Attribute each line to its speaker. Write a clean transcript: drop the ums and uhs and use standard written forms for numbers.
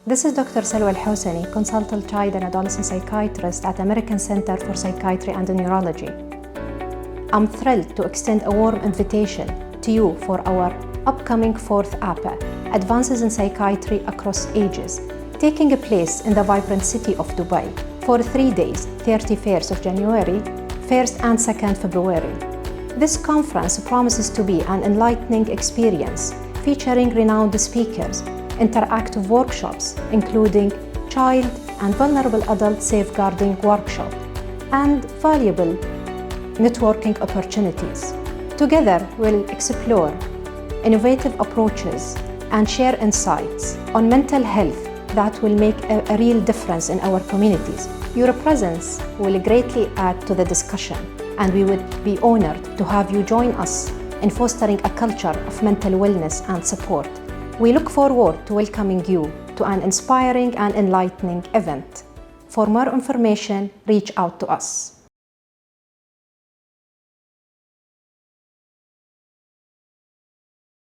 Speaker 1: This is Dr. Salwa Alhosani, consultant child and adolescent psychiatrist at American Center for Psychiatry and Neurology. I'm thrilled to extend a warm invitation to you for our upcoming 4th APAA, Advances in Psychiatry Across Ages, taking place in the vibrant city of Dubai for 3 days, 31st of January, 1st and 2nd February. This conference promises to be an enlightening experience featuring renowned speakers, interactive workshops, including child and vulnerable adult safeguarding workshop, and valuable networking opportunities. Together, we'll explore innovative approaches and share insights on mental health that will make a real difference in our communities. Your presence will greatly add to the discussion, and we would be honored to have you join us in fostering a culture of mental wellness and support. We look forward to welcoming you to an inspiring and enlightening event. For more information, reach out to us.